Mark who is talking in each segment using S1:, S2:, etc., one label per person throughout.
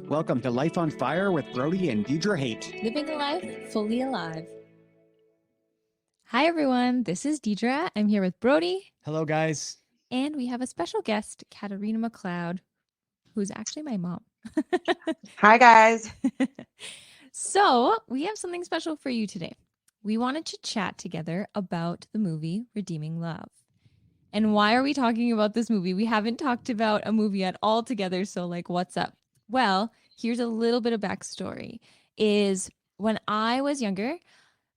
S1: Welcome to Life on Fire with Brody and Deidre Haight.
S2: Living a life fully alive. Hi, everyone. This is Deidre. I'm here with Brody.
S1: Hello, guys.
S2: And we have a special guest, Katarina MacLeod, who's actually my mom.
S3: Hi, guys.
S2: So we have something special for you today. We wanted to chat together about the movie Redeeming Love. And why are we talking about this movie? We haven't talked about a movie at all together. So what's up? Well, here's a little bit of backstory. Is when I was younger,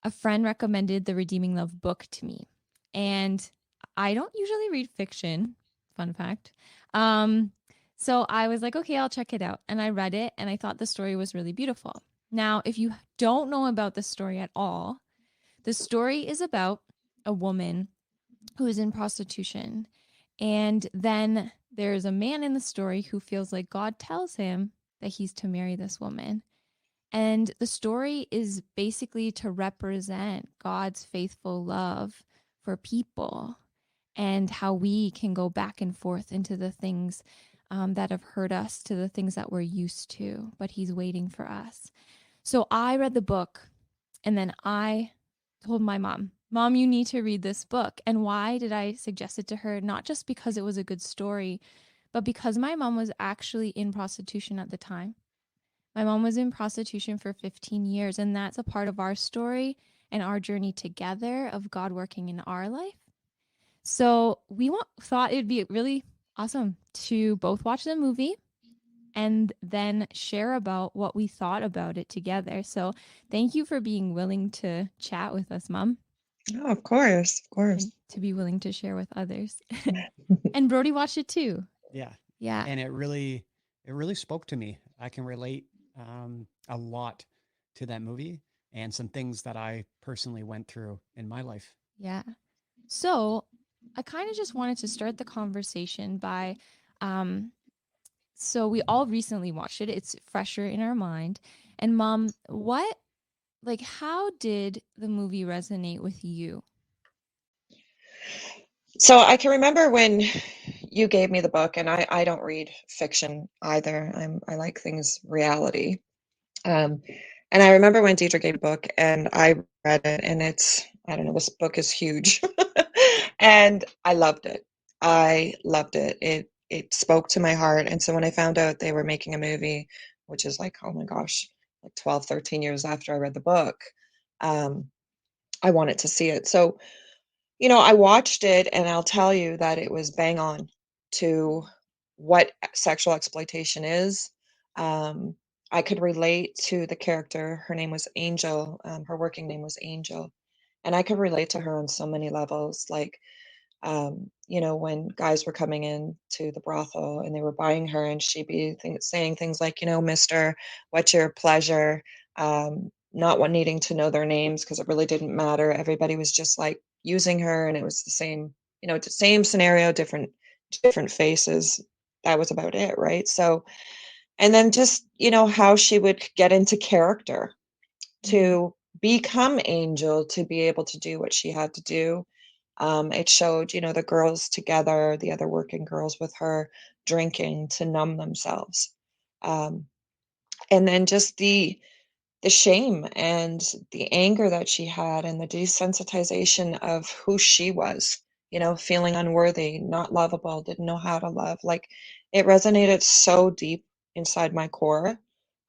S2: a friend recommended the Redeeming Love book to me. And I don't usually read fiction, fun fact. So I was like, okay, I'll check it out. And I read it and I thought the story was really beautiful. Now, if you don't know about the story at all, the story is about a woman who is in prostitution. And then there's a man in the story who feels like God tells him that he's to marry this woman. And the story is basically to represent God's faithful love for people and how we can go back and forth into the things that have hurt us to the things that we're used to, but he's waiting for us. So I read the book and then I told my mom, you need to read this book. And why did I suggest it to her? Not just because it was a good story, but because my mom was actually in prostitution at the time. My mom was in prostitution for 15 years, and that's a part of our story and our journey together of God working in our life. So we thought it'd be really awesome to both watch the movie and then share about what we thought about it together. So thank you for being willing to chat with us, Mom.
S3: Oh, of course.
S2: And to be willing to share with others. And Brody watched it too.
S1: Yeah.
S2: Yeah.
S1: And it really spoke to me. I can relate a lot to that movie and some things that I personally went through in my life.
S2: Yeah. So I kind of just wanted to start the conversation by, so we all recently watched it. It's fresher in our mind. And Mom, how did the movie resonate with you?
S3: So I can remember when you gave me the book, and I don't read fiction either. I like things reality. And I remember when Deidre gave the book and I read it, and this book is huge. And I loved it. It spoke to my heart. And so when I found out they were making a movie, which is like, oh my gosh, like 12, 13 years after I read the book, I wanted to see it. So, I watched it, and I'll tell you that it was bang on to what sexual exploitation is. I could relate to the character. Her name was Angel. Her working name was Angel. And I could relate to her on so many levels. Like, when guys were coming in to the brothel and they were buying her, and she'd be saying things like, mister, what's your pleasure? Not needing to know their names because it really didn't matter. Everybody was just like using her, and it was the same, same scenario, different faces. That was about it, right? So, and then just, how she would get into character to become Angel, to be able to do what she had to do. It showed, the girls together, the other working girls with her, drinking to numb themselves. And then just the shame and the anger that she had, and the desensitization of who she was, feeling unworthy, not lovable, didn't know how to love. Like, it resonated so deep inside my core.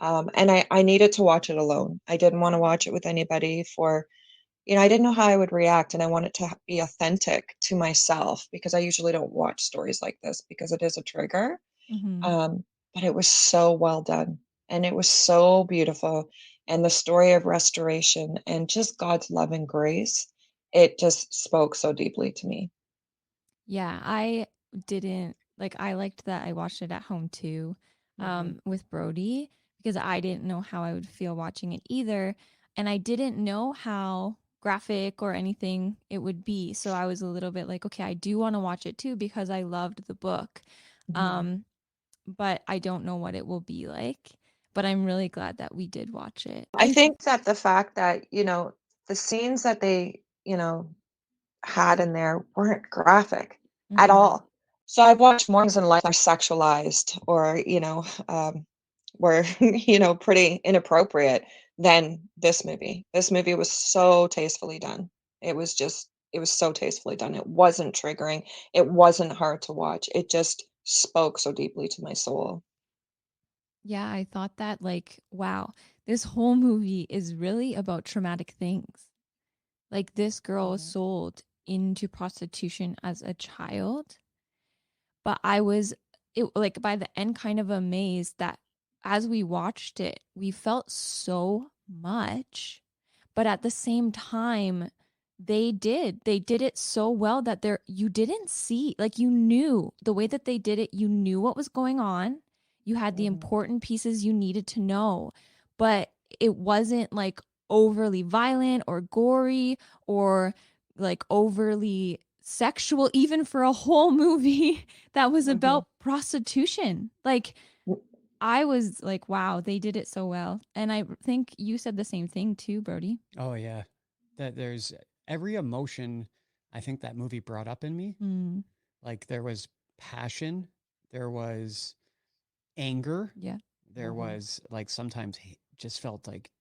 S3: And I needed to watch it alone. I didn't want to watch it with anybody I didn't know how I would react, and I wanted to be authentic to myself, because I usually don't watch stories like this because it is a trigger.
S2: Mm-hmm.
S3: But it was so well done, and it was so beautiful. And the story of restoration and just God's love and grace, it just spoke so deeply to me.
S2: Yeah, I liked that I watched it at home too, with Brody, because I didn't know how I would feel watching it either. And I didn't know how graphic or anything it would be. So I was a little bit like, okay, I do want to watch it too because I loved the book. But I don't know what it will be like. But I'm really glad that we did watch it.
S3: I think that the fact that, the scenes that they, had in there weren't graphic at all. So I've watched more things in life that are sexualized or, were, you know, pretty inappropriate than this movie. This movie was so tastefully done. It was just, it was so tastefully done. It wasn't triggering. It wasn't hard to watch. It just spoke so deeply to my soul.
S2: Yeah, I thought that, like, wow, this whole movie is really about traumatic things. Like, this girl was
S3: Mhm.
S2: sold into prostitution as a child, but I was like by the end kind of amazed that as we watched it, we felt so much, but at the same time they did it so well that there you didn't see, like, you knew the way that they did it, you knew what was going on, you had the
S3: Mhm.
S2: important pieces you needed to know, but it wasn't like overly violent or gory or like overly sexual even for a whole movie that was
S3: Mhm.
S2: about prostitution. Like, I was like, wow, they did it so well. And I think you said the same thing too, Brody.
S1: Oh yeah. That there's every emotion I think that movie brought up in me.
S2: Mm,
S1: Like there was passion, there was anger,
S2: yeah.
S1: there
S3: Mhm.
S1: was like sometimes just felt like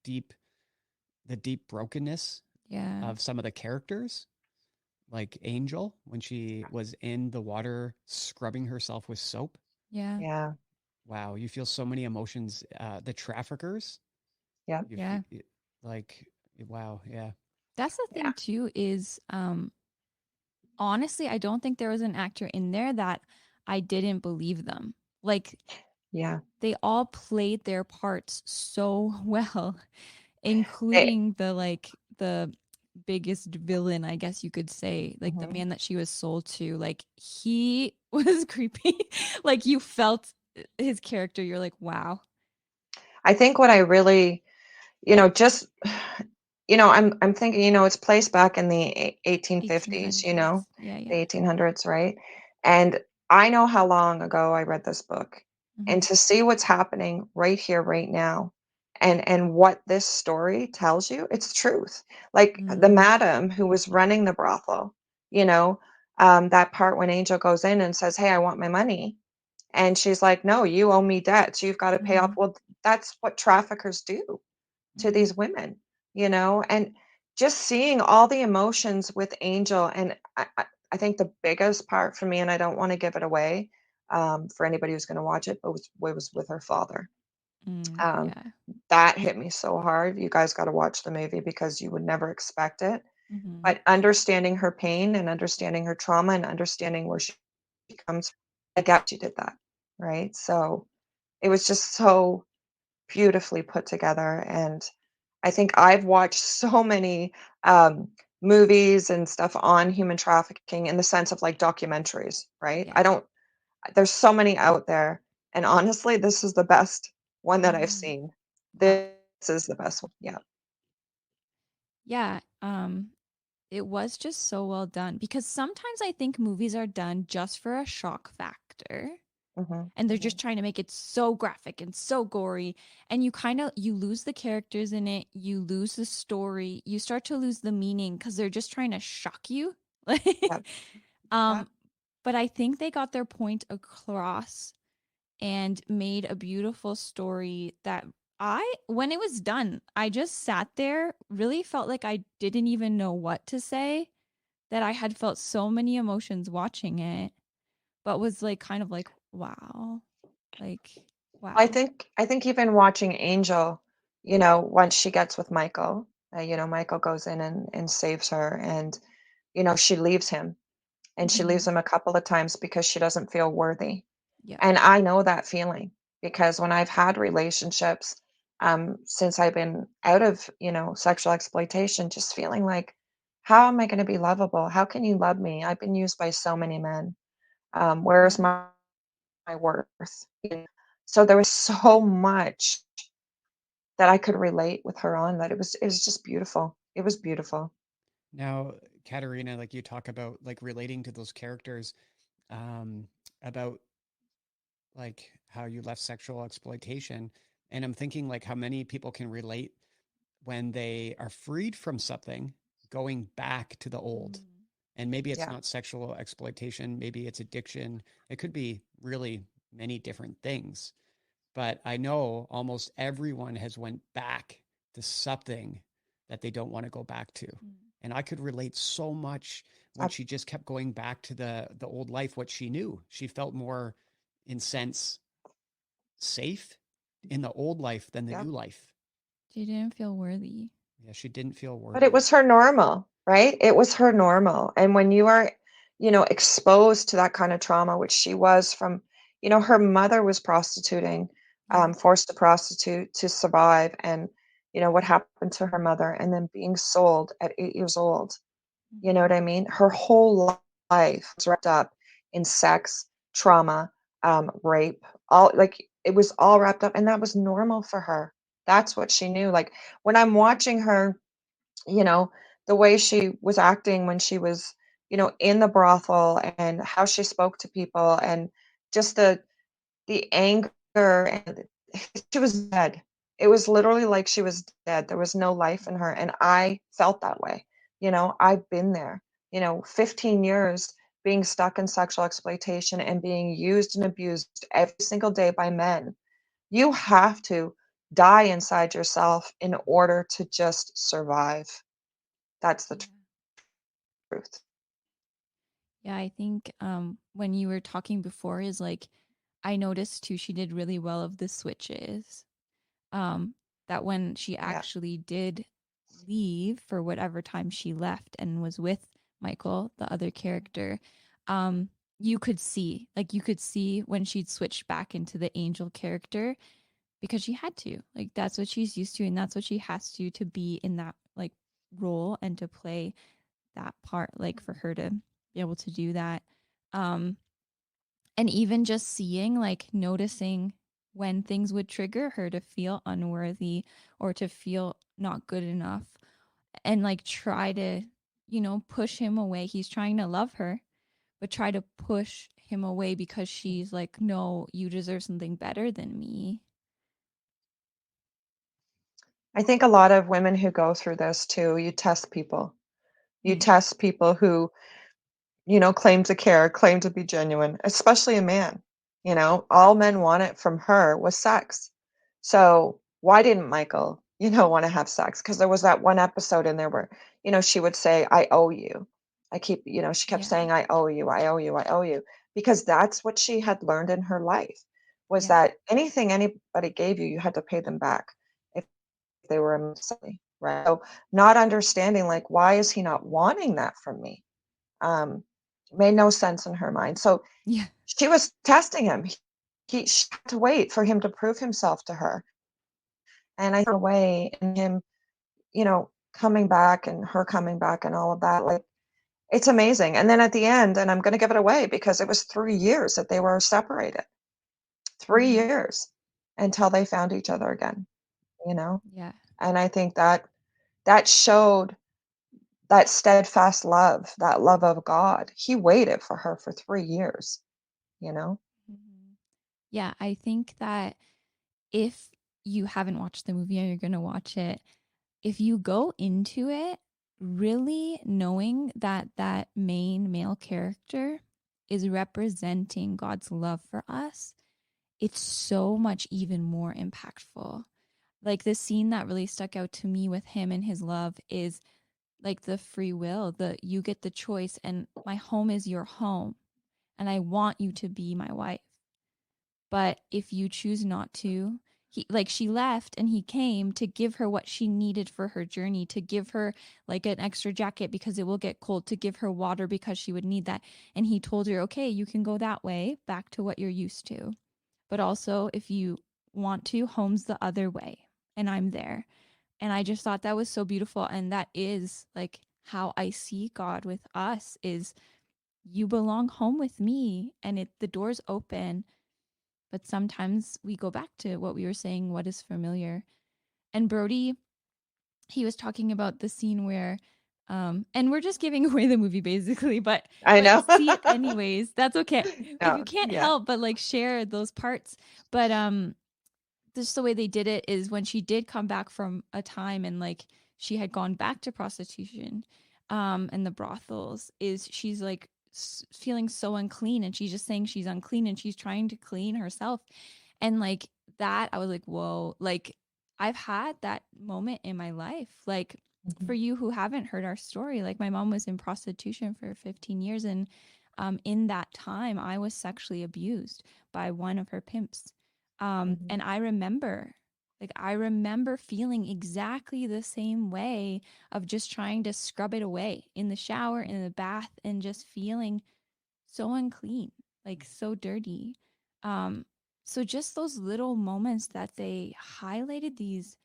S1: the deep brokenness
S2: Yeah.
S1: of some of the characters, like Angel when she was in the water scrubbing herself with soap.
S2: Yeah.
S3: Yeah.
S1: Wow, you feel so many emotions. The traffickers,
S3: Yeah.
S1: you
S2: Yeah.
S1: feel like wow, yeah.
S2: That's the
S3: Yeah.
S2: thing too is honestly, I don't think there was an actor in there that I didn't believe them. Like,
S3: Yeah.
S2: they all played their parts so well,
S3: They,
S2: including the biggest villain, I guess you could say, like the
S3: mhm.
S2: man that she was sold to. Like, he was creepy. Like, you felt his character. You're like, wow.
S3: I think what I really, just, I'm thinking, it's placed back in the 1850s,
S2: 1800s. Yeah,
S3: the
S2: yeah.
S3: 1800s, right? And I know how long ago I read this book.
S2: Hmm.
S3: And to see what's happening right here, right now, and what this story tells you, it's truth. Like the
S2: Mm,
S3: madam who was running the brothel, you know, that part when Angel goes in and says, "Hey, I want my money." And she's like, "No, you owe me debts. You've got to pay off."
S2: hmm,
S3: Well, that's what traffickers do to
S2: hmm,
S3: these women, and just seeing all the emotions with Angel. And I think the biggest part for me, and I don't want to give it away for anybody who's going to watch it, but was with her father. Um,
S2: yeah.
S3: that hit me so hard. You guys got to watch the movie because you would never expect it.
S2: Hmm.
S3: But understanding her pain and understanding her trauma and understanding where she comes from, I get she did that. Right. So it was just so beautifully put together. And I think I've watched so many movies and stuff on human trafficking in the sense of like documentaries, right?
S2: Yeah.
S3: I don't, there's so many out there. And honestly, this is the best one that I've
S2: Mm.
S3: seen.
S2: Wow.
S3: This is the best one. Yeah.
S2: Yeah. It was just so well done because sometimes I think movies are done just for a shock factor
S3: Hmm.
S2: and they're
S3: Hmm.
S2: just trying to make it so graphic and so gory, and you lose the characters in it, you lose the story, you start to lose the meaning cuz they're just trying to shock you. Like,
S3: Yeah. Yeah.
S2: um but I think they got their point across and made a beautiful story that when it was done, I just sat there, really felt like I didn't even know what to say, that I had felt so many emotions watching it, but was like kind of like, wow. Like, wow.
S3: I think even watching Angel, once she gets with Michael, Michael goes in and saves her, and she leaves him, and she
S2: Hmm.
S3: leaves him a couple of times because she doesn't feel worthy.
S2: Yep.
S3: And I know that feeling because when I've had relationships, since I've been out of, sexual exploitation, just feeling like, how am I going to be lovable? How can you love me? I've been used by so many men. Where's
S2: Yeah.
S3: my worth? So there was so much that I could relate with her on that it was just beautiful. It was beautiful.
S1: Now, Katarina, like you talk about like relating to those characters, um, about like how you left sexual exploitation. And I'm thinking like how many people can relate when they are freed from something, going back to the old.
S2: Mm.
S1: And maybe it's
S3: Yeah.
S1: not sexual exploitation, maybe it's addiction. It could be really many different things. but I know almost everyone has went back to something that they don't want to go back to. And I could relate so much when she just kept going back to the old life, what she knew. She felt more, in sense, safe in the old life than the
S3: Yeah.
S1: new life.
S2: She didn't feel worthy.
S1: Yeah, she didn't feel
S3: But
S1: worthy.
S3: it was her normal, right? It was her normal. And when you are, exposed to that kind of trauma, which she was from, her mother was prostituting, forced to prostitute to survive. And, what happened to her mother, and then being sold at 8 years old. You know what I mean? Her whole life was wrapped up in sex, trauma, rape, all, like, it was all wrapped up, and that was normal for her. That's what she knew. Like, when I'm watching her, the way she was acting when she was, in the brothel, and how she spoke to people, and just the anger, and she was dead. It was literally like she was dead. There was no life in her, and I felt that way. I've been there. 15 years being stuck in sexual exploitation and being used and abused every single day by men. You have to die inside yourself in order to just survive. That's the truth.
S2: Yeah, I think when you were talking before is like I noticed too she did really well of the switches. That when she
S3: Yeah.
S2: actually did leave for whatever time she left and was with Michael, the other character, you could see when she'd switched back into the angel character because she had to. Like that's what she's used to and that's what she has to be in that like role and to play that part, like for her to be able to do that. Um and even just seeing, like noticing when things would trigger her to feel unworthy or to feel not good enough and like try to, push him away. He's trying to love her, but try to push him away because she's like, no, you deserve something better than me.
S3: I think a lot of women who go through this too, you test people. You test people who, claim to care, claim to be genuine, especially a man. All men wanted from her was sex. So why didn't Michael, want to have sex? Because there was that one episode in there where, she would say, I owe you. She kept saying, I owe you, I owe you, I owe you. Because that's what she had learned in her life was that anything anybody gave you, you had to pay them back if they were emotionally, right? So not understanding, like, why is he not wanting that from me? Made no sense in her mind. So
S2: Yeah.
S3: she was testing him. She had to wait for him to prove himself to her. And I threw away in him, coming back and her coming back and all of that. Like, it's amazing. And then at the end, and I'm going to give it away because it was 3 years that they were separated. 3 years until they found each other again,
S2: Yeah.
S3: And I think that showed that steadfast love, that love of God. He waited for her for 3 years, you know?
S2: Yeah, I think that if you haven't watched the movie and you're going to watch it, if you go into it really knowing that that main male character is representing God's love for us, it's so much even more impactful. Like the scene that really stuck out to me with him and his love is like the free will, the you get the choice and my home is your home and I want you to be my wife. But if you choose not to, she left and he came to give her what she needed for her journey, to give her like an extra jacket because it will get cold, to give her water because she would need that. And he told her, okay, you can go that way back to what you're used to. But also if you want to, home's the other way and I'm there. And I just thought that was so beautiful. And that is like how I see God with us is you belong home with me and the door's open. But sometimes we go back to what we were saying, what is familiar. And Brody, he was talking about the scene where, and we're just giving away the movie basically, but
S3: I know.
S2: see it anyways. That's okay. Like you can't
S3: Yeah.
S2: help but like share those parts. But just the way they did it is when she did come back from a time and like she had gone back to prostitution, and the brothels, is she's like feeling so unclean and she's just saying she's unclean and she's trying to clean herself. And like that I was like, whoa, like I've had that moment in my life. Like for you who haven't heard our story, like my mom was in prostitution for 15 years. And in that time, I was sexually abused by one of her pimps. And I remember feeling exactly the same way of just trying to scrub it away in the shower, in the bath, and just feeling so unclean, like so dirty. So just those little moments that they highlighted these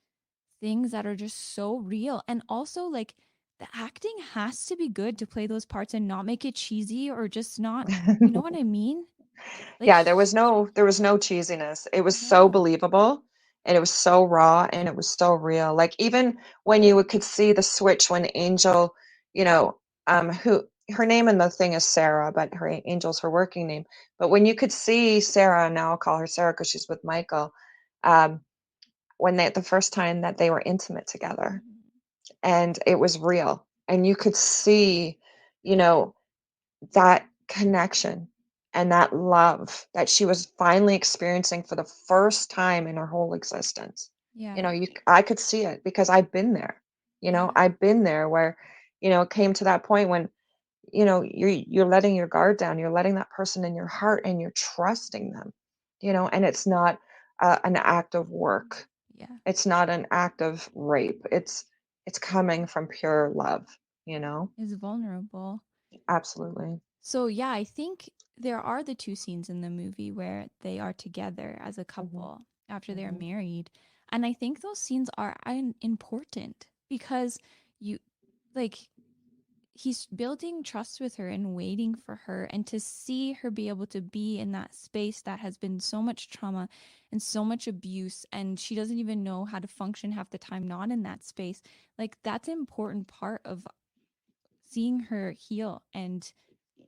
S2: things that are just so real. And also like the acting has to be good to play those parts and not make it cheesy or just not, you know what I mean? Like,
S3: Yeah, there was no cheesiness. It was so
S2: yeah.
S3: believable and it was so raw and it was so real. Like even when you could see the switch when Angel, you know, who her name in the thing is Sarah, but Angel's her working name. But when you could see Sarah, now I'll call her Sarah because she's with Michael, um, when the first time that they were intimate together and it was real and you could see, you know, that connection and that love that she was finally experiencing for the first time in her whole existence.
S2: Yeah.
S3: You know, I could see it because I've been there. You know, I've been there where, you know, it came to that point when, you know, you're letting your guard down, you're letting that person in your heart and you're trusting them, you know, and it's not an act of work.
S2: Yeah.
S3: It's not an act of rape. It's coming from pure love, you know?
S2: Is vulnerable.
S3: Absolutely.
S2: So yeah, I think there are the two scenes in the movie where they are together as a couple after they're married. And I think those scenes are important because you like he's building trust with her and waiting for her, and to see her be able to be in that space that has been so much trauma and so much abuse, and she doesn't even know how to function half the time not in that space. Like that's an important part of seeing her heal and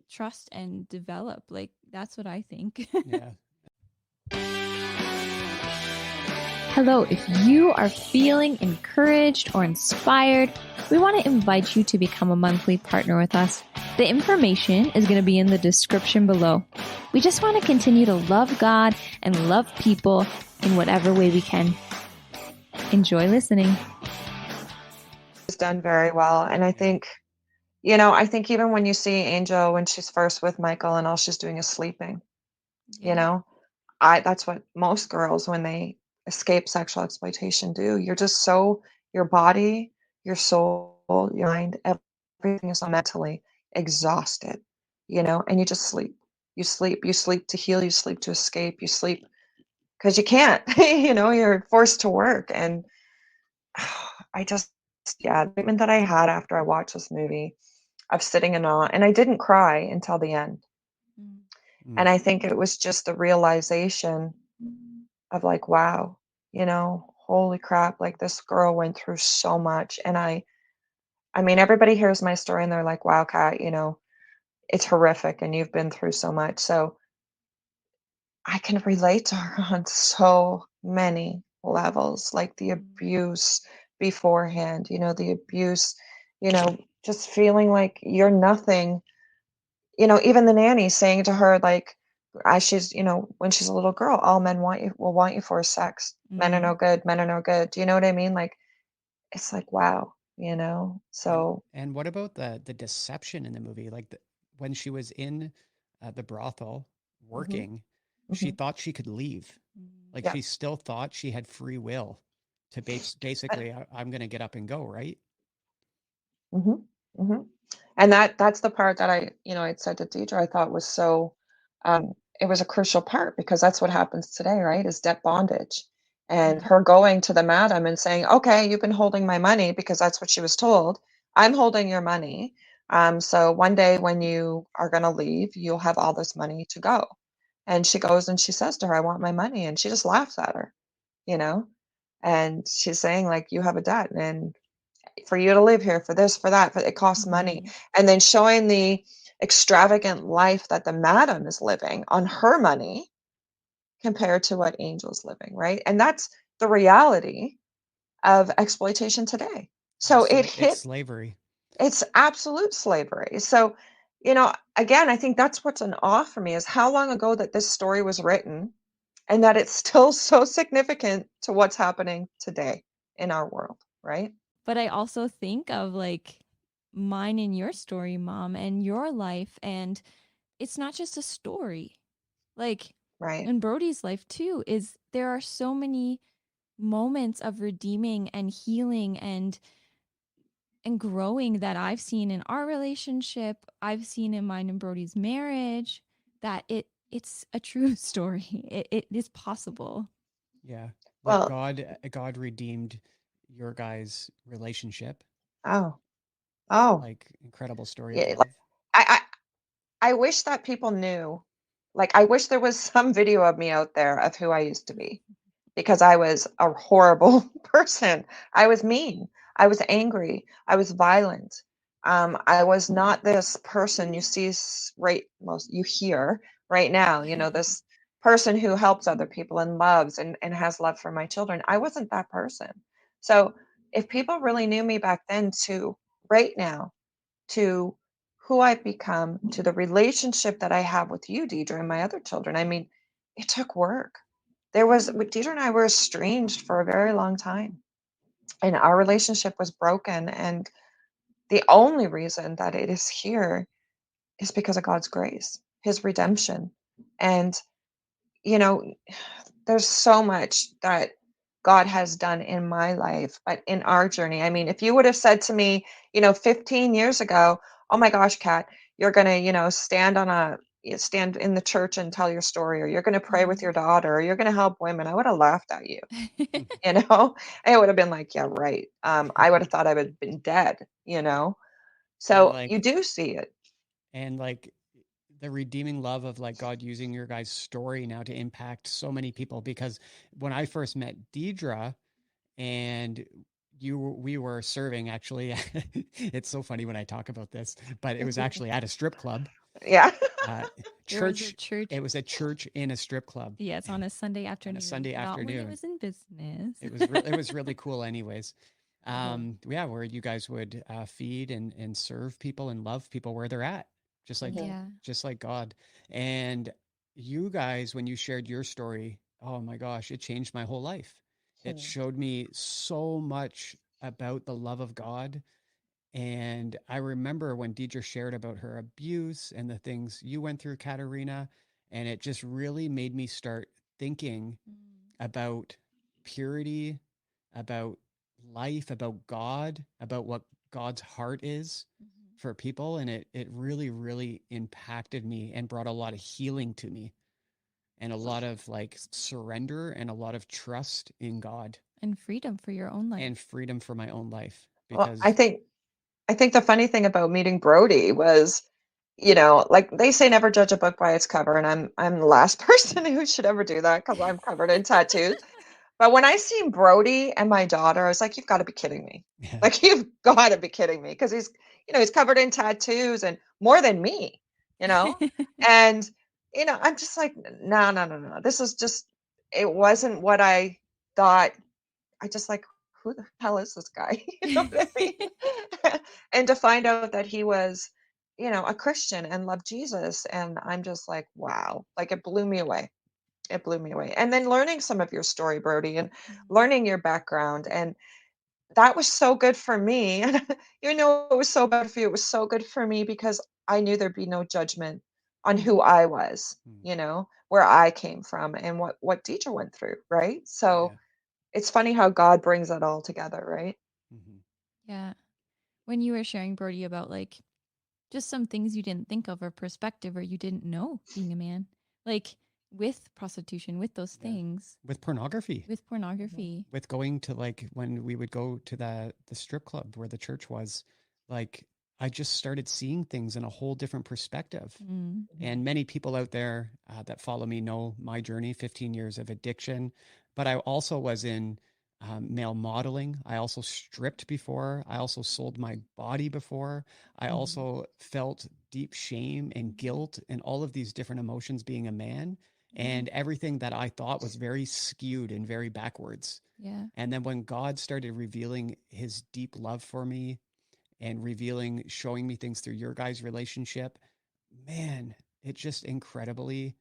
S2: trust and develop. Like that's what I think.
S1: Yeah.
S2: Hello, if you are feeling encouraged or inspired, we want to invite you to become a monthly partner with us. The information is going to be in the description below. We just want to continue to love God and love people in whatever way we can. Enjoy listening.
S3: It's done very well. And I think, you know, I think even when you see Angel when she's first with Michael and all she's doing is sleeping, you know, that's what most girls when they escape sexual exploitation do. You're just so, your body, your soul, your mind, everything is so mentally exhausted, you know, and you just sleep. You sleep to heal, you sleep to escape, you sleep because you can't, you know, you're forced to work. And I just, yeah, the treatment that I had after I watched this movie of sitting in awe, and I didn't cry until the end. And I think it was just the realization of like, wow, you know, holy crap, like this girl went through so much. And I mean, everybody hears my story and they're like, wow, Kat, you know, it's horrific and you've been through so much. So I can relate to her on so many levels, like the abuse beforehand, you know, the abuse, you know, just feeling like you're nothing, you know, even the nanny saying to her, like, as she's, you know, when she's a little girl, all men will want you for sex. Men are no good. Men are no good. Do you know what I mean? Like, it's like, wow, you know? So,
S1: And what about the deception in the movie? Like when she was in the brothel working, she thought she could leave. Like
S3: yeah.
S1: she still thought she had free will to basically, I'm going to get up and go, right?
S3: hmm hmm And that's the part that I, you know, I'd said to Deidre, I thought was so, it was a crucial part because that's what happens today, right? Is debt bondage. And her going to the madam and saying, okay, you've been holding my money because that's what she was told. I'm holding your money. So one day when you are going to leave, you'll have all this money to go. And she goes and she says to her, I want my money. And she just laughs at her, you know, and she's saying like, you have a debt and for you to live here, for this, for that, but it costs money. And then showing the extravagant life that the madam is living on her money compared to what Angel's living, right? And that's the reality of exploitation today. So it
S1: It's
S3: hit,
S1: slavery.
S3: it's absolute slavery. So, you know, again, I think that's what's an awe for me is how long ago that this story was written and that it's still so significant to what's happening today in our world, right?
S2: But I also think of like mine and your story, Mom, and your life. And it's not just a story. Like
S3: Right.
S2: in Brody's life too, is there are so many moments of redeeming and healing and growing that I've seen in our relationship, I've seen in mine and Brody's marriage, that it's a true story. It is possible.
S1: Yeah. Like
S3: Well,
S1: God redeemed your guys' relationship.
S3: oh, oh,
S1: Like incredible story of
S3: yeah. Like,
S1: love.
S3: I wish that people knew. Like, I wish there was some video of me out there of who I used to be, because I was a horrible person. I was mean. I was angry. I was violent. I was not this person you see right, most you hear right now. This person who helps other people and loves and has love for my children. I wasn't that person. So if people really knew me back then to right now, to who I've become, to the relationship that I have with you, Deidre, and my other children, I mean, it took work. Deidre and I were estranged for a very long time, and our relationship was broken. And the only reason that it is here is because of God's grace, His redemption. And, you know, there's so much that God has done in my life, but in our journey, I mean, if you would have said to me, 15 years ago, oh my gosh, Kat, you're going to, stand in the church and tell your story, or you're going to pray with your daughter, or you're going to help women, I would have laughed at you. you know I would have been like, yeah, right. I would have thought I would have been dead.
S1: and
S3: So you
S1: like
S3: do see it.
S1: and like the redeeming love of like God using your guys' story now to impact so many people. Because when I first met Deidre, and we were serving actually. It's so funny when I talk about this, but it was actually at a strip club.
S3: Yeah.
S1: uh
S2: There was a
S1: church.
S2: church.
S1: It was a church in a strip club
S2: Yes, on a Sunday
S1: on a
S2: afternoon,
S1: Sunday
S2: not when it
S1: afternoon.
S2: was in business.
S1: It was really cool anyways. Yeah, where you guys would feed and serve people and love people where they're at, just like
S3: Mhm.
S2: Yeah.
S1: just like God. And you guys, when you shared your story, oh my gosh, it changed my whole life. It
S3: Mhm.
S1: showed me so much about the love of God. And I remember when Deidre shared about her abuse and the things you went through, Katarina, and it just really made me start thinking
S2: Mm.
S1: about purity, about life, about God, about what God's heart is
S2: Mhm.
S1: for people. And it really, really impacted me and brought a lot of healing to me, and a lot of like surrender and a lot of trust in God
S2: And freedom for your own life.
S1: and freedom for my own life.
S3: Well, I
S1: Because
S3: think I think the funny thing about meeting Brody was, like they say, never judge a book by its cover, and I'm the last person who should ever do that because I'm covered in tattoos. But when I seen Brody and my daughter, I was like, you've got to be kidding me.
S1: yeah,
S3: Like, you've got to be kidding me, because he's covered in tattoos and more than me, you know? And, I'm just like, no, no, no, no. This is just, it wasn't what I thought. I just like, who the hell is this guy? You know what I mean? And to find out that he was, a Christian and loved Jesus. And I'm just like, wow, like it blew me away. It blew me away. And then learning some of your story, Brody, and
S2: Mhm.
S3: learning your background. And that was so good for me. And even though it was so bad for you, it was so good for me because I knew there'd be no judgment on who
S2: Mhm.
S3: I was,
S1: mm,
S3: where I came from and what Deidre went through, right? So
S1: yeah,
S3: it's funny how God brings that all together, right?
S1: hmm
S2: Yeah. When you were sharing, Brody, about like just some things you didn't think of or perspective or you didn't know being a man, like with prostitution, with those
S1: yeah.
S2: things,
S1: With pornography,
S2: with
S3: Mhm.
S2: pornography.
S1: with going to like when we would go to the strip club where the church was, like I just started seeing things in a whole different perspective.
S2: Mm.
S3: Mhm.
S1: And many people out there that follow me know my journey, 15 years of addiction. But I also was in male modeling. I also stripped before. I also sold my body before. I
S3: Mhm.
S1: also felt deep shame and
S2: Mhm.
S1: guilt and all of these different emotions being a man.
S2: Mhm.
S1: And everything that I thought was very skewed and very backwards.
S2: Yeah.
S1: And then when God started revealing his deep love for me and revealing, showing me things through your guys' relationship, man, it just incredibly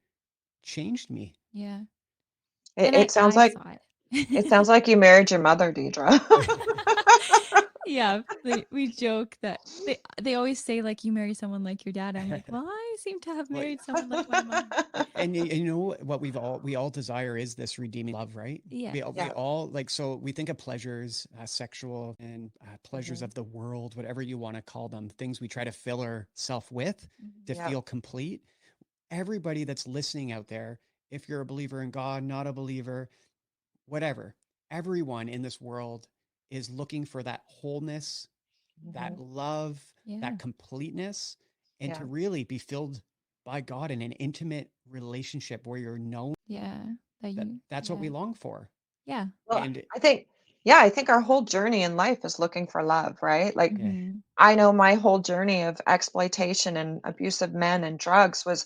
S1: changed me.
S2: Yeah.
S3: It,
S2: And
S3: it sounds
S2: I
S3: like
S2: saw
S3: it
S2: it.
S3: sounds like you married your mother, Deidre.
S2: Yeah, we joke that they always say like you marry someone like your dad. I'm like, well, I seem to have
S1: Well,
S2: married someone like my mom.
S1: and you know what we all desire is this redeeming love, right? We
S3: Yeah.
S1: all like, so we think of pleasures, sexual and pleasures
S3: Mhm.
S1: of the world, whatever you want to call them, things we try to fill ourselves with to
S2: Mhm.
S3: Yep.
S1: feel complete. Everybody that's listening out there, if you're a believer in God, not a believer, whatever, everyone in this world is looking for that wholeness, that
S3: Mhm.
S1: love,
S2: Yeah.
S1: that completeness, and
S3: Yeah.
S1: to really be filled by God in an intimate relationship where you're known.
S2: Yeah. That
S1: That
S2: you
S1: that's what
S2: yeah.
S1: we long for.
S2: Yeah.
S3: Well,
S1: And
S3: I think our whole journey in life is looking for love, right? Like,
S1: yeah,
S2: Mhm.
S3: I know my whole journey of exploitation and abusive men and drugs was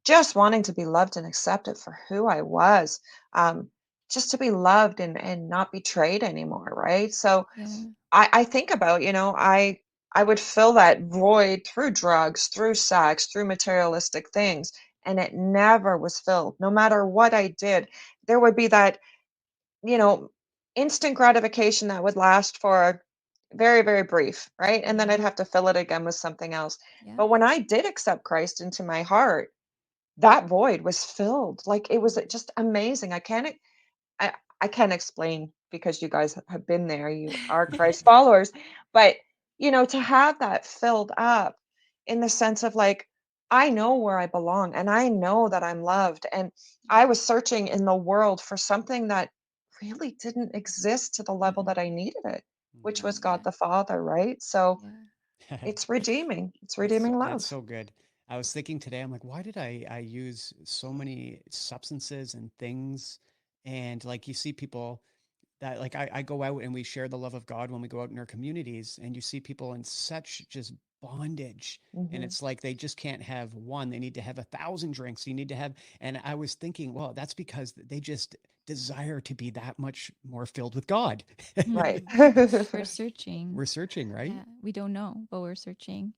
S3: just wanting to be loved and accepted for who I was. Um, just to be loved and not betrayed anymore, right? So
S2: Yeah.
S3: I think about, I would fill that void through drugs, through sex, through materialistic things, and it never was filled. No matter what I did, there would be that, you know, instant gratification that would last for very, very brief, right? And then I'd
S2: Mhm.
S3: have to fill it again with something else.
S2: Yeah.
S3: But when I did accept Christ into my heart, that void was filled. Like it was just amazing. I, I can't explain because you guys have been there. You are Christ followers, but to have that filled up in the sense of like, I know where I belong and I know that I'm loved. And I was searching in the world for something that really didn't exist to the level
S2: Mhm.
S3: that I needed it, which was
S1: mm,
S3: God
S2: Yeah.
S3: the Father, right? So
S2: Yeah.
S3: it's redeeming. It's redeeming
S1: that's
S3: love.
S1: so good. I was thinking today, I'm like, why did I use so many substances and things? And like you see people that like I go out and we share the love of God when we go out in our communities, and you see people in such just bondage, and
S3: Hmm.
S1: it's like they just can't have one, they need to have 1,000 drinks, you need to have. And I was thinking, well, that's because they just desire to be that much more filled with God.
S3: Right.
S2: Mhm. We're searching.
S1: We're searching, right?
S2: Yeah. We don't know, but we're searching.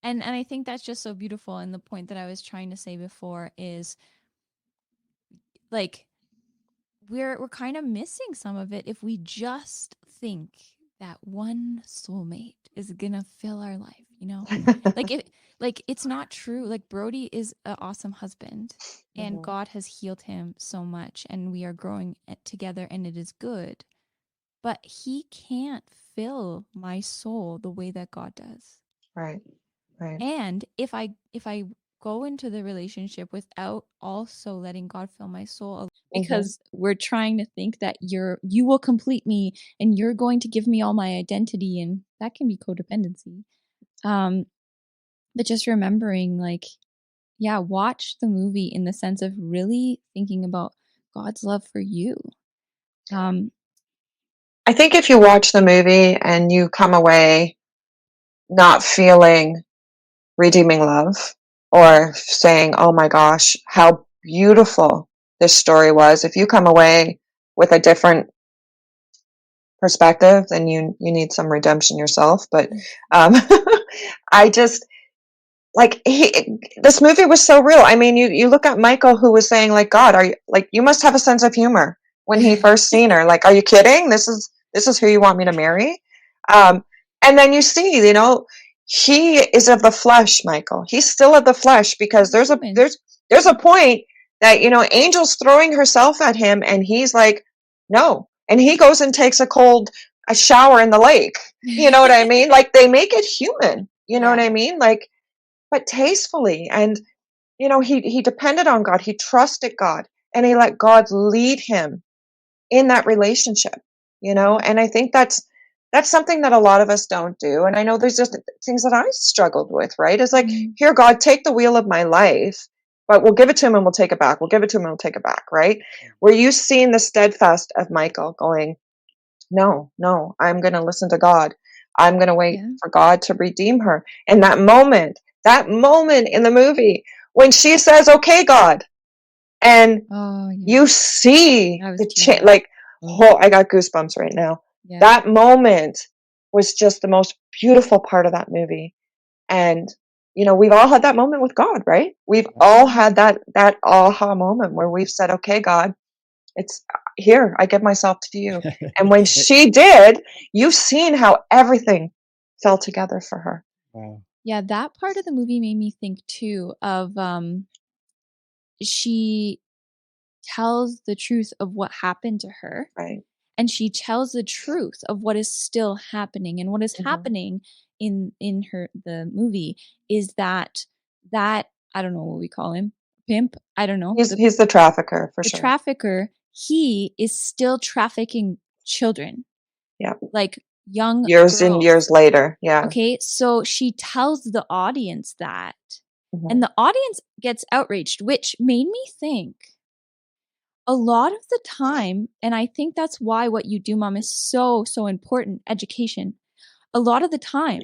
S2: And I think that's just so beautiful. And the point that I was trying to say before is like we're kind of missing some of it if we just think that one soulmate is gonna fill our life, you know? Like it like it's not true. Like Brody is an awesome husband and
S3: Mhm.
S2: God has healed him so much and we are growing together and it is good. But he can't fill my soul the way that God does.
S3: Right. Right.
S2: And if I go into the relationship without also letting God fill my soul
S3: Hmm.
S2: because we're trying to think that you will complete me and you're going to give me all my identity, and that can be codependency. Um but just remembering like yeah, watch the movie in the sense of really thinking about God's love for you. Um
S3: I think if you watch the movie and you come away not feeling redeeming love or saying, oh my gosh, how beautiful this story was, if you come away with a different perspective, then you need some redemption yourself. But um, I just like this movie was so real. I mean, you look at Michael, who was saying like, God, are you like, you must have a sense of humor when he first seen her. Like, are you kidding? This is who you want me to marry? Um, and then you see, he is of the flesh, Michael. He's still of the flesh because
S2: He's a human.
S3: there's a point that Angel's throwing herself at him, and he's like, no, and he goes and takes a shower in the lake. You know what I mean? Like they make it human. You know what
S2: Yeah.
S3: I mean? Like, but tastefully. And he depended on God. He trusted God, and he let God lead him in that relationship.
S2: Yeah.
S3: And I think that's something that a lot of us don't do. And I know there's just things that I struggled with, right? It's like,
S2: Mhm.
S3: here, God, take the wheel of my life, but we'll give it to him and we'll take it back. We'll give it to him and we'll take it back, right? Were you seeing the steadfast of Michael going, no, no, I'm going to listen to God. I'm going to wait
S2: Yeah.
S3: for God to redeem her. And that moment in the movie when she says, okay, God, and
S2: Oh yeah.
S3: you see
S2: I was
S3: the
S2: tearing
S3: change,
S2: up.
S3: like, oh, I got goosebumps right now.
S2: Yeah.
S3: That moment was just the most beautiful part of that movie. And, we've all had that moment with God, right? We've
S1: Yep.
S3: all had that aha moment where we've said, okay, God, It's here, I give myself to you. And when she did, you've seen how everything fell together for her.
S1: Wow.
S2: Yeah, that part of the movie made me think too of she tells the truth of what happened to her.
S3: Right.
S2: And she tells the truth of what is still happening. And what is happening in the movie is that I don't know what we call him, pimp, I don't know.
S3: He's the trafficker for
S2: The
S3: sure.
S2: trafficker, he is still trafficking children.
S3: Yeah.
S2: Like young
S3: years
S2: girls.
S3: and years later. Yeah.
S2: Okay, so she tells the audience that. And the audience gets outraged, which made me think a lot of the time, and I think that's why What You Do, Mom is so, so important, education. A lot of the time,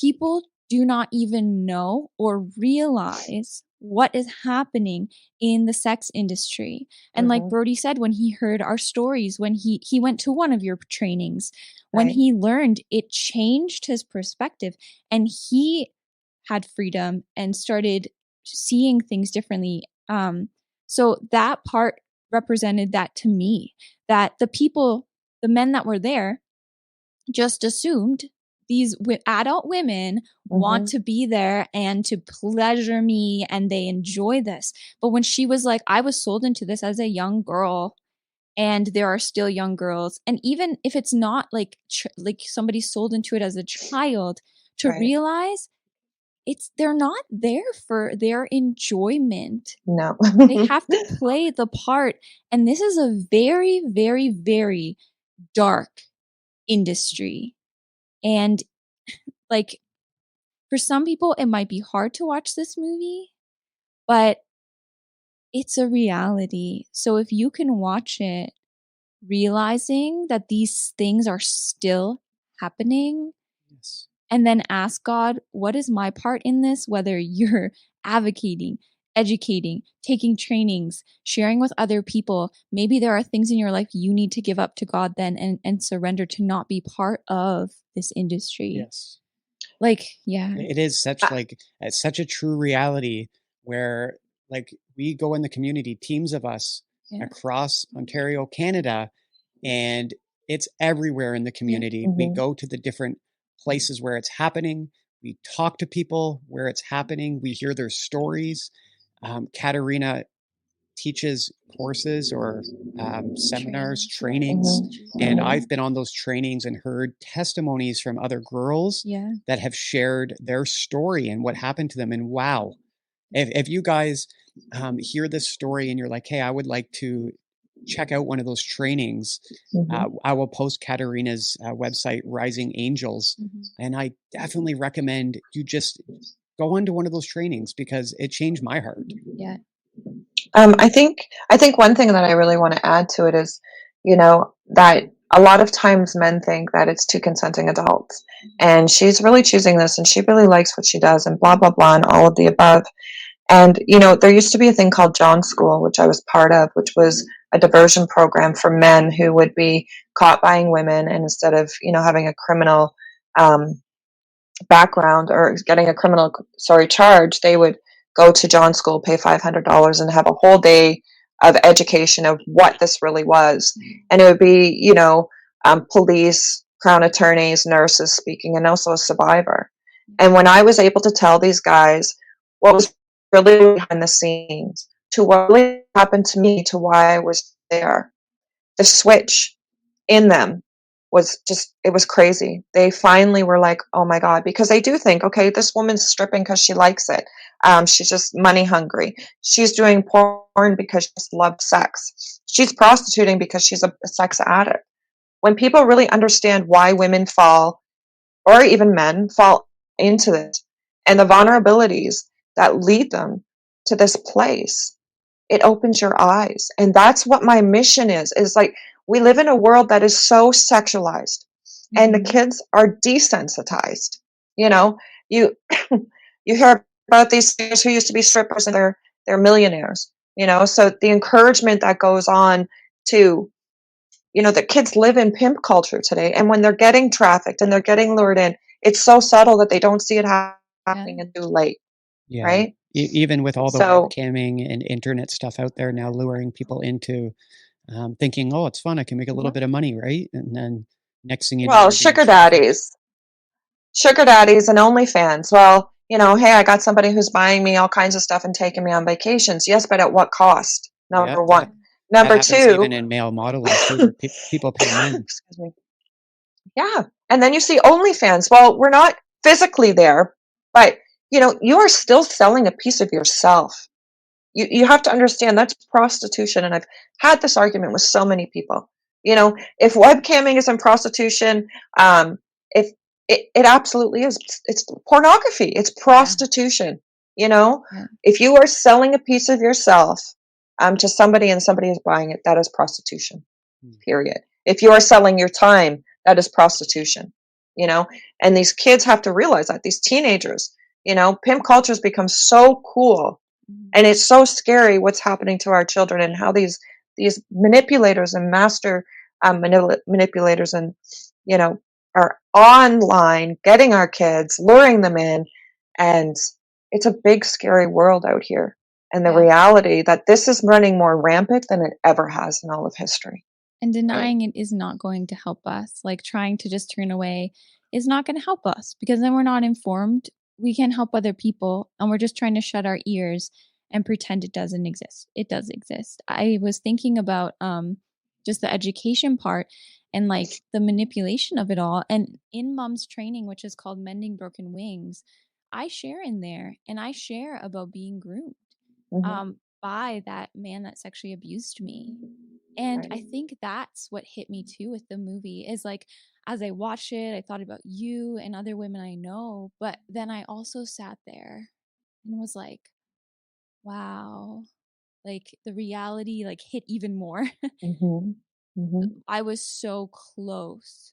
S2: people do not even know or realize what is happening in the sex industry. And like Brody said, when he heard our stories, when he went to one of your trainings, when he learned, it changed his perspective and he had freedom and started seeing things differently. So that part represented that to me, that the men that were there just assumed these adult women want to be there and to pleasure me and they enjoy this. But when she was like, I was sold into this as a young girl and there are still young girls. And even if it's not like somebody sold into it as a child, to realize they're not there for their enjoyment.
S3: No.
S2: They have to play the part. And this is a very, very, very dark industry. And like for some people, it might be hard to watch this movie, but it's a reality. So if you can watch it, realizing that these things are still happening,
S1: Yes.
S2: and then ask God, what is my part in this? Whether you're advocating, educating, taking trainings, sharing with other people, maybe there are things in your life you need to give up to God then and surrender to not be part of this industry.
S1: Yes.
S2: Like, yeah.
S1: It is such a true reality where like we go in the community, teams of us across Ontario, Canada, and it's everywhere in the community. We go to the different places where it's happening. We talk to people where it's happening. We hear their stories. Katarina teaches courses or seminars, trainings, and I've been on those trainings and heard testimonies from other girls that have shared their story and what happened to them. And wow, if you guys hear this story and you're like, hey, I would like to check out one of those trainings, I will post Katarina's website, Rising Angels, and I definitely recommend you just go into one of those trainings because it changed my heart.
S2: Yeah.
S3: I think one thing that I really want to add to it is, that a lot of times men think that it's two consenting adults and she's really choosing this and she really likes what she does and blah, blah, blah, and all of the above. And, there used to be a thing called John School, which I was part of, which was a diversion program for men who would be caught buying women. And instead of, having a criminal background or getting a criminal, charge, they would go to John School, pay $500 and have a whole day of education of what this really was. And it would be, police, crown attorneys, nurses speaking, and also a survivor. And when I was able to tell these guys what was really behind the scenes to what really happened to me, to why I was there, the switch in them was just, it was crazy. They finally were like, oh my God, because they do think, okay, this woman's stripping because she likes it. She's just money hungry. She's doing porn because she just loves sex. She's prostituting because she's a sex addict. When people really understand why women fall, or even men fall into this, and the vulnerabilities that lead them to this place, it opens your eyes. And that's what my mission is like, we live in a world that is so sexualized and the kids are desensitized. You you hear about these singers who used to be strippers and they're millionaires, so the encouragement that goes on to, the kids live in pimp culture today. And when they're getting trafficked and they're getting lured in, it's so subtle that they don't see it happening until late.
S1: Yeah.
S3: Right.
S1: Even with all the webcamming and internet stuff out there now luring people into thinking, oh, it's fun. I can make a little bit of money, right? And then next thing you know,
S3: Well,
S1: you're being
S3: sugar
S1: trafficked.
S3: daddies and OnlyFans. Well, hey, I got somebody who's buying me all kinds of stuff and taking me on vacations. Yes, but at what cost? Number
S1: Yep,
S3: one.
S1: that
S3: Number
S1: happens even
S3: two,
S1: in male modeling too, where people pay men.
S3: excuse me. Yeah. And then you see OnlyFans. Well, we're not physically there, but you are still selling a piece of yourself. You have to understand that's prostitution. And I've had this argument with so many people. If webcamming isn't prostitution, if it absolutely is, it's pornography, it's prostitution. If you are selling a piece of yourself to somebody and somebody is buying it, that is prostitution, period. If you are selling your time, that is prostitution. And these kids have to realize that, these teenagers, pimp culture has become so cool. And it's so scary what's happening to our children, and how these manipulators and master manipulators and are online getting our kids, luring them in, and it's a big scary world out here. And the reality that this is running more rampant than it ever has in all of history.
S2: And denying it is not going to help us. Like, trying to just turn away is not going to help us, because then we're not informed. We can't help other people, and we're just trying to shut our ears and pretend it doesn't exist. It does exist. I was thinking about just the education part and like the manipulation of it all. And in Mom's training, which is called Mending Broken Wings, I share in there, and I share about being groomed by that man that sexually abused me. And I think that's what hit me too with the movie, is like, as I watched it, I thought about you and other women I know, but then I also sat there and was like, wow, like the reality like hit even more. I was so close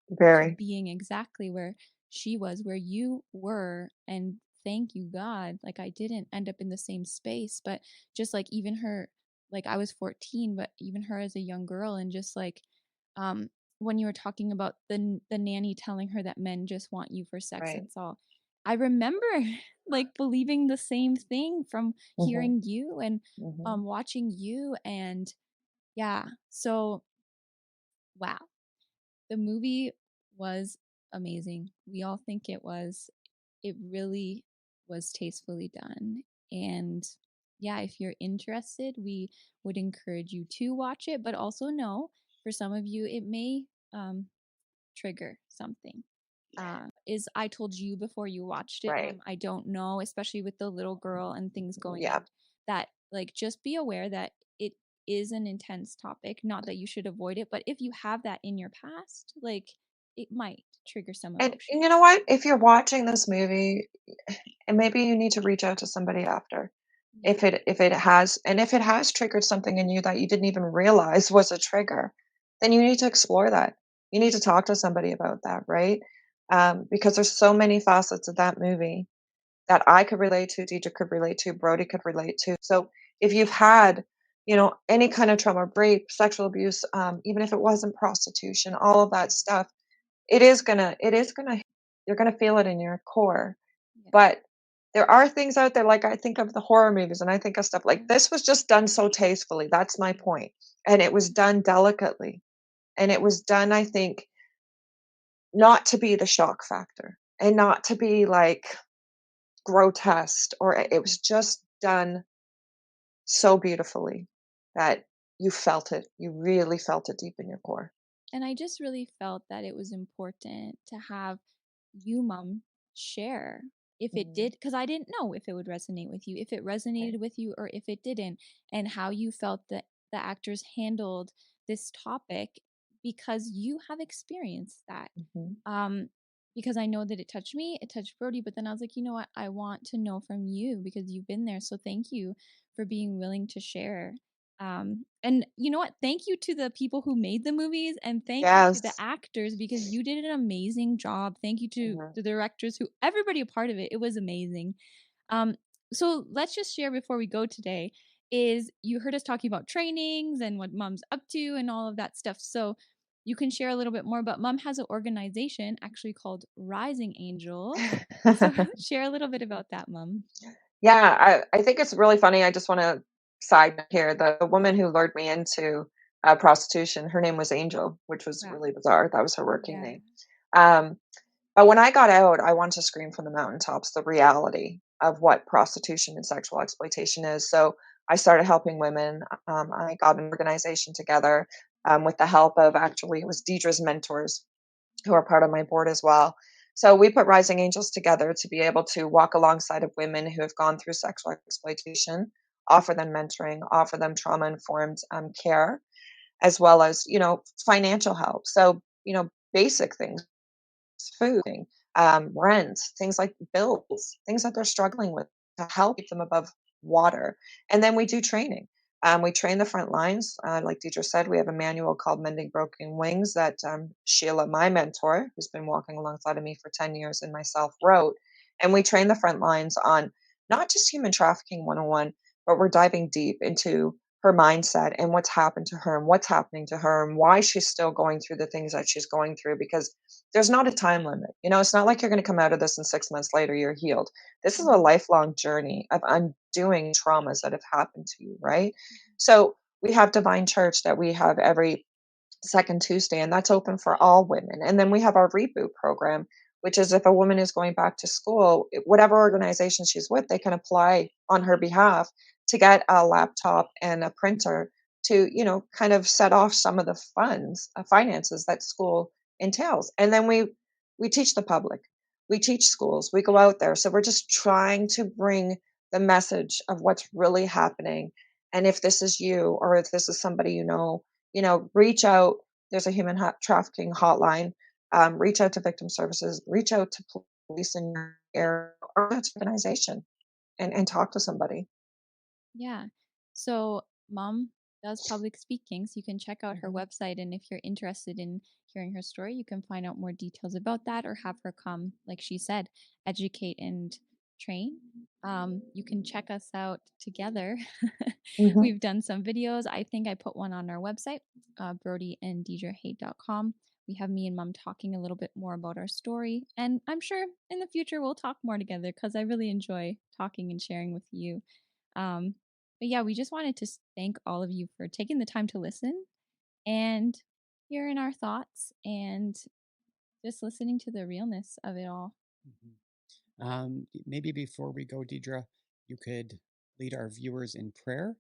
S2: to being exactly where she was, where you were, and thank you God, like I didn't end up in the same space. But just like even her, like I was 14, but even her as a young girl, and just like when you were talking about the nanny telling her that men just want you for sex, that's all. I remember like believing the same thing from hearing you and watching you. And yeah, so wow, the movie was amazing. We all think it was. It really was tastefully done. And yeah, if you're interested, we would encourage you to watch it, but also know, for some of you, it may trigger something. Is I told you before you watched it, I don't know, especially with the little girl and things going on, that like just be aware that it is an intense topic. Not that you should avoid it, but if you have that in your past, like it might trigger some emotion.
S3: And you know what? If you're watching this movie, and maybe you need to reach out to somebody after, if it has triggered something in you that you didn't even realize was a trigger, then you need to explore that. You need to talk to somebody about that, right? Because there's so many facets of that movie that I could relate to, Deidre could relate to, Brody could relate to. So if you've had, any kind of trauma, rape, sexual abuse, even if it wasn't prostitution, all of that stuff, you're gonna feel it in your core. But there are things out there, like I think of the horror movies, and I think of stuff like this was just done so tastefully. That's my point. And it was done delicately. And it was done, I think, not to be the shock factor and not to be like grotesque, or it was just done so beautifully that you felt it. You really felt it deep in your core.
S2: And I just really felt that it was important to have you, Mom, share if it did, because I didn't know if it would resonate with you, if it resonated with you, or if it didn't, and how you felt that the actors handled this topic, because you have experienced that. Because I know that it touched me, it touched Brody, but then I was like, you know what? I want to know from you, because you've been there. So thank you for being willing to share. And you know what? Thank you to the people who made the movies, and thank you to the actors, because you did an amazing job. Thank you to the directors, who everybody a part of it. It was amazing. So let's just share before we go today, is you heard us talking about trainings and what Mom's up to and all of that stuff. So you can share a little bit more, but Mom has an organization actually called Rising Angels. So share a little bit about that, Mom.
S3: Yeah, I think it's really funny. I just want to side note here. The woman who lured me into prostitution. Her name was Angel, which was
S2: Wow.
S3: really bizarre. That was her working
S2: Yeah.
S3: name. But when I got out, I wanted to scream from the mountaintops the reality of what prostitution and sexual exploitation is. So I started helping women. I got an organization together with the help of, actually, it was Deidre's mentors, who are part of my board as well. So we put Rising Angels together to be able to walk alongside of women who have gone through sexual exploitation, offer them mentoring, offer them trauma-informed care, as well as, financial help. So, basic things, food, rent, things like bills, things that they're struggling with, to help keep them above water. And then we do training. We train the front lines. Like Deidre said, we have a manual called Mending Broken Wings that Sheila, my mentor, who's been walking alongside of me for 10 years, and myself wrote. And we train the front lines on not just human trafficking 101, but we're diving deep into her mindset and what's happened to her and what's happening to her and why she's still going through the things that she's going through, because there's not a time limit. It's not like you're going to come out of this and 6 months later you're healed. This is a lifelong journey of undoing traumas that have happened to you, right? So we have Divine Church that we have every second Tuesday, and that's open for all women. And then we have our reboot program, which is if a woman is going back to school, whatever organization she's with, they can apply on her behalf to get a laptop and a printer to, kind of set off some of the finances that school entails. And then we teach the public, we teach schools, we go out there. So we're just trying to bring the message of what's really happening. And if this is you, or if this is somebody reach out. There's a human trafficking hotline. Reach out to victim services. Reach out to police in your area or to organization, and talk to somebody.
S2: Yeah. So mom does public speaking, so you can check out her website, and if you're interested in hearing her story, you can find out more details about that, or have her come, like she said, educate and train. You can check us out together.
S3: Mhm.
S2: We've done some videos. I think I put one on our website, brodyanddeidrehate.com. We have me and mom talking a little bit more about our story, and I'm sure in the future we'll talk more together, because I really enjoy talking and sharing with you. But yeah, we just wanted to thank all of you for taking the time to listen and hearing our thoughts and just listening to the realness of it all.
S1: Maybe before we go, Deidre, you could lead our viewers in prayer.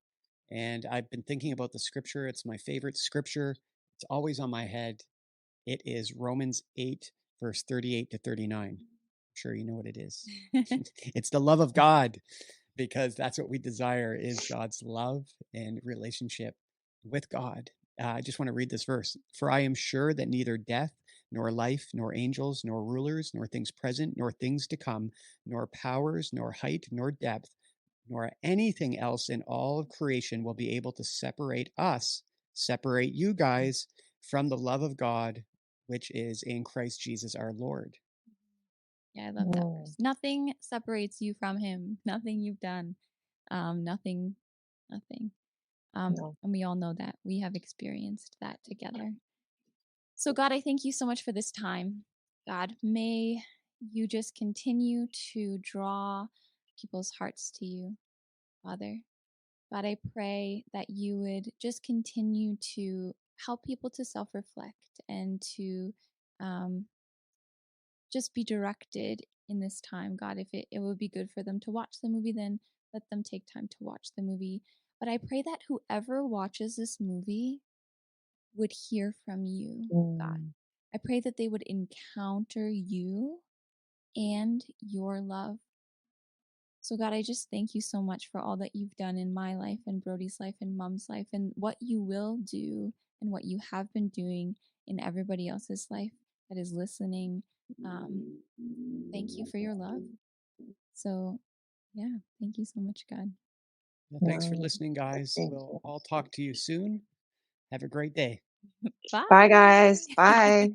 S1: And I've been thinking about the scripture. It's my favorite scripture. It's always on my head. It is Romans 8, verse 38 to 39. I'm sure you know what it is. It's the love of God, because that's what we desire, is God's love and relationship with God. I just want to read this verse. For I am sure that neither death, nor life, nor angels, nor rulers, nor things present, nor things to come, nor powers, nor height, nor depth, nor anything else in all of creation will be able to separate you guys, from the love of God, which is in Christ Jesus our Lord.
S2: Yeah, I love that verse. Nothing separates you from him. Nothing you've done. Nothing.
S3: No.
S2: And we all know that. We have experienced that together. So God, I thank you so much for this time. God, may you just continue to draw people's hearts to you, Father. God, I pray that you would just continue to help people to self-reflect and to just be directed in this time. God, if it would be good for them to watch the movie, then let them take time to watch the movie. But I pray that whoever watches this movie would hear from you, God. I pray that they would encounter you and your love. So, God, I just thank you so much for all that you've done in my life and Brody's life and Mom's life, and what you will do and what you have been doing in everybody else's life that is listening. Thank you for your love. So, yeah, thank you so much, God.
S1: Well, thanks for listening, guys. We'll all talk to you soon. Have a great day.
S2: Bye.
S3: Bye, guys. Bye.